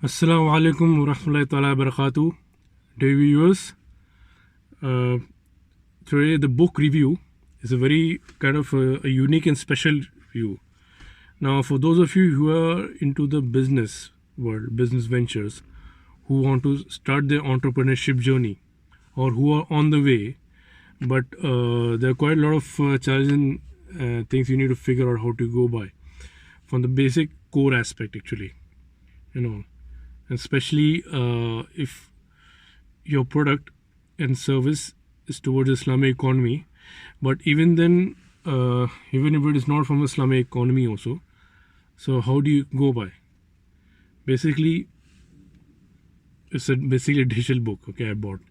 Assalamu alaikum wa rahmatullahi ta'ala wa barakatuh. Dear viewers, uh, today the book review is a very kind of a unique and special view. Now, for those of you who are into the business world, business ventures, who want to start their entrepreneurship journey or who are on the way, but there are quite a lot of challenging things you need to figure out how to go by from the basic core aspect, actually, you know, especially if your product and service is towards Islamic economy. But even then, even if it is not from Islamic economy also, so how do you go by? Basically, it's basically a digital book. Okay, I bought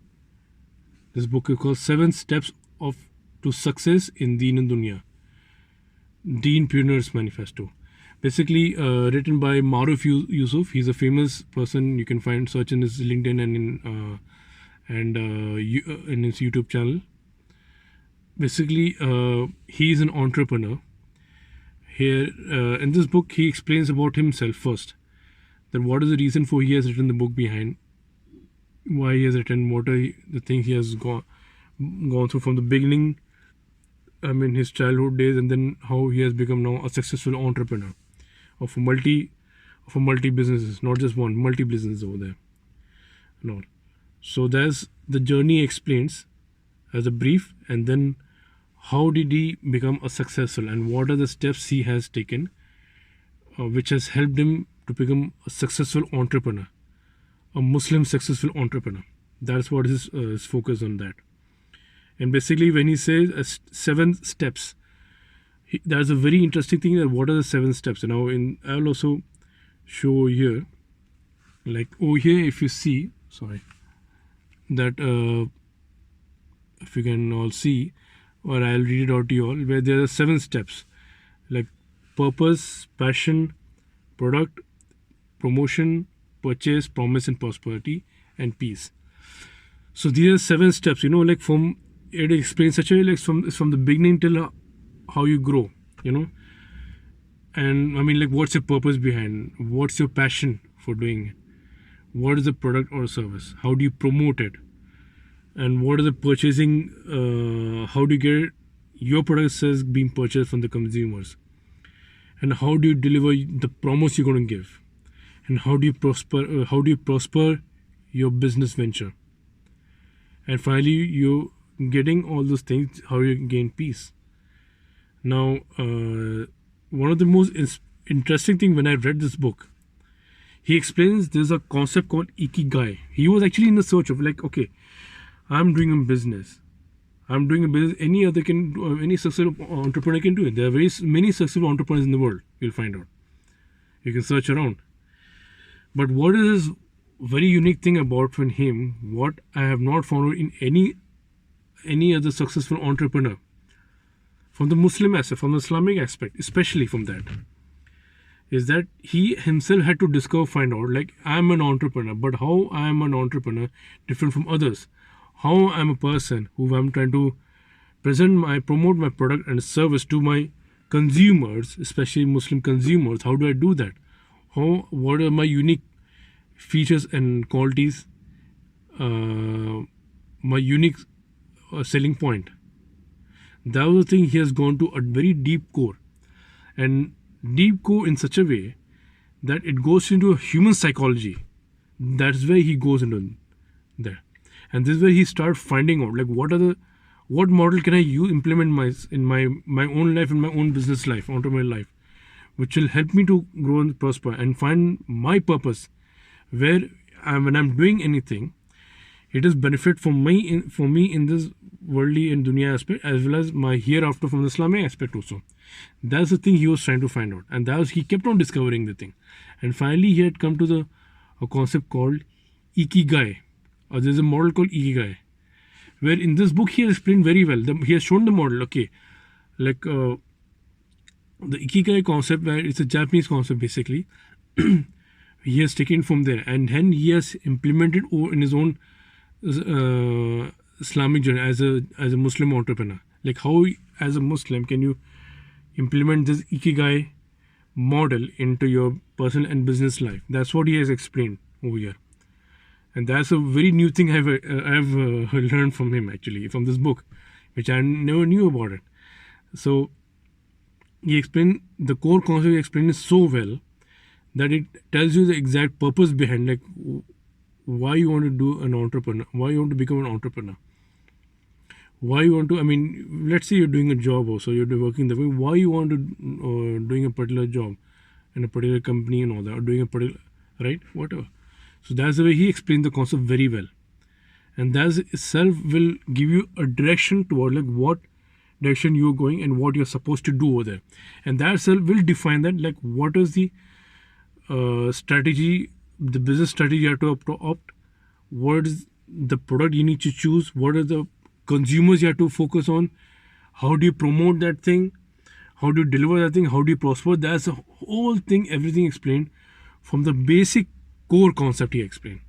this book is called Seven Steps of to Success in Deen and Dunya. Deenpreneurs Manifesto. Basically, written by Maruf Yusuf. He's a famous person. You can find search in his LinkedIn and in his YouTube channel. Basically, he is an entrepreneur. Here, in this book, he explains about himself first. That what is the reason for he has written the book behind, why he has written, what are the things he has gone through from the beginning. I mean, his childhood days, and then how he has become now a successful entrepreneur of a multi businesses, not just one, multi businesses over there. No. So there's the journey explains as a brief, and then how did he become a successful, and what are the steps he has taken, which has helped him to become a successful entrepreneur, a Muslim successful entrepreneur. That's what his focus on that. And basically, when he says 7 steps, there's a very interesting thing that what are the 7 steps. Now, I'll also show here, like over here, if you see, sorry, that if you can all see, or I'll read it out to you all, where there are 7 steps, like purpose, passion, product, promotion, purchase, promise, and prosperity, and peace. So these are 7 steps. Like from it explains such a way, like from the beginning till how you grow. And I mean, like, what's your purpose behind? What's your passion for doing it? What is the product or service? How do you promote it? And what are the purchasing? How do you get your product as being purchased from the consumers? And how do you deliver the promise you're going to give? And how do you prosper your business venture? And finally, you getting all those things, how you gain peace. Now, one of the most interesting thing when I read this book, he explains there's a concept called ikigai. He was actually in the search of, like, okay, I'm doing a business. Any successful entrepreneur can do it. There are very many successful entrepreneurs in the world. You'll find out. You can search around. But what is very unique thing about him, what I have not found out in any other successful entrepreneur, from the Muslim aspect, from the Islamic aspect, especially from that, is that he himself had to find out, like, I'm an entrepreneur, but how I am an entrepreneur different from others? How I'm a person who I'm trying to promote my product and service to my consumers, especially Muslim consumers. How do I do that? What are my unique features and qualities? My unique selling point. That was the thing. He has gone to a very deep core, and deep core in such a way that it goes into a human psychology. That's where he goes into there, and this is where he starts finding out, like, what model can I implement in my own life, in my own business life, entrepreneurial life, which will help me to grow and prosper and find my purpose. Where when I'm doing anything, it is benefit for me in this worldly and dunya aspect, as well as my hereafter from the Islamic aspect also. That's the thing he was trying to find out, and he kept on discovering the thing, and finally he had come to a concept called ikigai, or there's a model called ikigai, where in this book he has explained very well. He has shown the model. Okay, like the ikigai concept, where it's a Japanese concept basically. He has taken from there, and then he has implemented in his own Islamic journey as a Muslim entrepreneur. Like, how as a Muslim can you implement this ikigai model into your personal and business life. That's what he has explained over here, and that's a very new thing I've learned from him, actually, from this book, which I never knew about it. So he explained the core concept. He explained it so well that it tells you the exact purpose behind, like why you want to do an entrepreneur, why you want to become an entrepreneur, why you want to. I mean, let's say you're doing a job, also you're working the way. Why you want to doing a particular job in a particular company and all that, or doing a particular, right, whatever. So that's the way he explained the concept very well, and that itself will give you a direction toward like what direction you're going and what you're supposed to do over there, and that itself will define that, like what is the strategy, the business strategy you have to opt, what is the product you need to choose, what are the consumers you have to focus on, how do you promote that thing, how do you deliver that thing, how do you prosper. That's the whole thing, everything explained from the basic core concept he explained.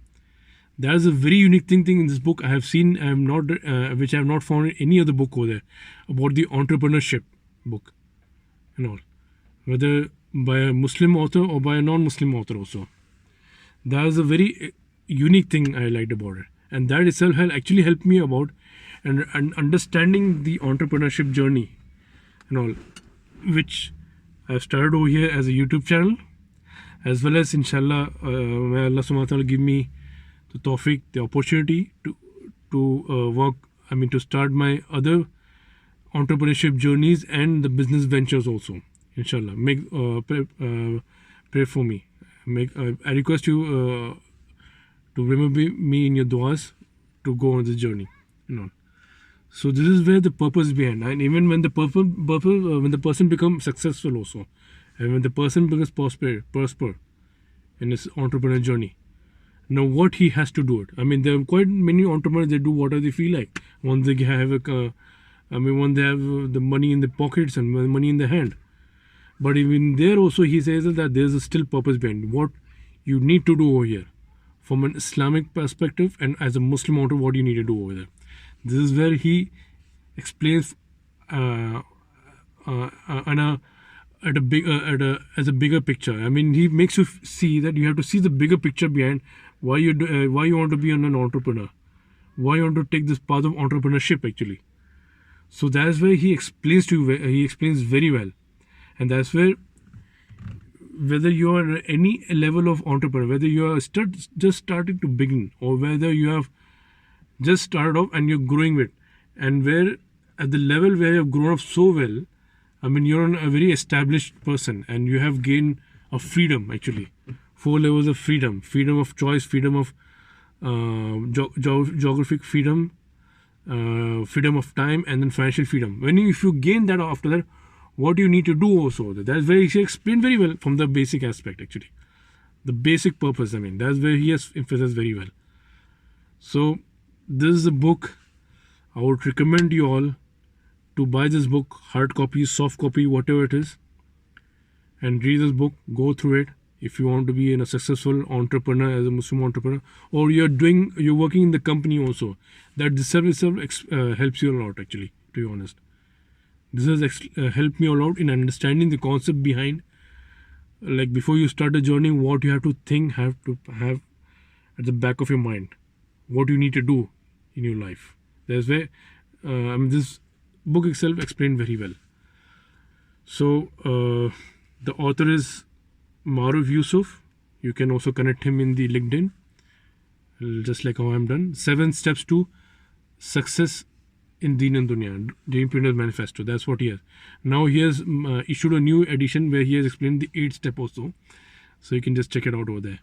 That is a very unique thing in this book I have seen. I have not, which I have not found in any other book over there about the entrepreneurship book and all, whether by a Muslim author or by a non-Muslim author also. That is a very unique thing I liked about it, and that itself has actually helped me about and understanding the entrepreneurship journey and all, which I've started over here as a YouTube channel, as well as inshallah, may Allah subhanahu wa ta'ala give me the tawfiq, the opportunity to work, I mean to start my other entrepreneurship journeys and the business ventures also, inshallah. Make pray for me. I request you to remember me in your du'as to go on this journey, you know. So this is where the purpose is behind, and even when the when the person becomes successful also, and when the person becomes prosper in his entrepreneur journey, now what he has to do it. I mean, there are quite many entrepreneurs, they do whatever they feel like. Once they have when they have the money in the pockets and money in the hand. But even there also he says that there's a still purpose behind what you need to do over here from an Islamic perspective, and as a Muslim entrepreneur, what you need to do over there. This is where he explains as a bigger picture. I mean, he makes you see that you have to see the bigger picture behind why you want to be an entrepreneur, why you want to take this path of entrepreneurship actually. So that's where he explains to you. He explains very well, and that's where whether you are at any level of entrepreneur, whether you are just starting to begin, or whether you have just started off and you're growing with, and where at the level where you have grown up so well, I mean, you're a very established person and you have gained a freedom actually. 4 levels of freedom: freedom of choice, freedom of geographic freedom, freedom of time, and then financial freedom. If you gain that, after that, what do you need to do also? That's where he explained very well from the basic aspect actually. The basic purpose, I mean, that's where he has emphasized very well. So this is a book I would recommend you all to buy this book, hard copy, soft copy, whatever it is, and read this book, go through it. If you want to be a successful entrepreneur as a Muslim entrepreneur, or you're working in the company also, that this service helps you a lot actually, to be honest. This has helped me a lot in understanding the concept behind, like before you start a journey, what you have to think, have at the back of your mind, what you need to do in your life. That's where this book itself explained very well. So the author is Maruf Yusuf. You can also connect him in the LinkedIn, just like how I'm done. 7 steps to success in Deen and Dunya, Deenpreneurs Manifesto. That's what he has. Now he has issued a new edition where he has explained the 8 step also. So you can just check it out over there.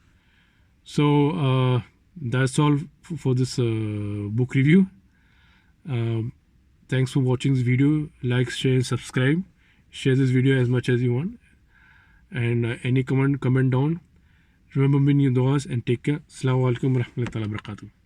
So that's all for this book review. Thanks for watching this video. Like, share, and subscribe. Share this video as much as you want. And any comment down. Remember me in your du'as, and take care. Assalamu alaikum wa rahmatullahi wa barakatuh.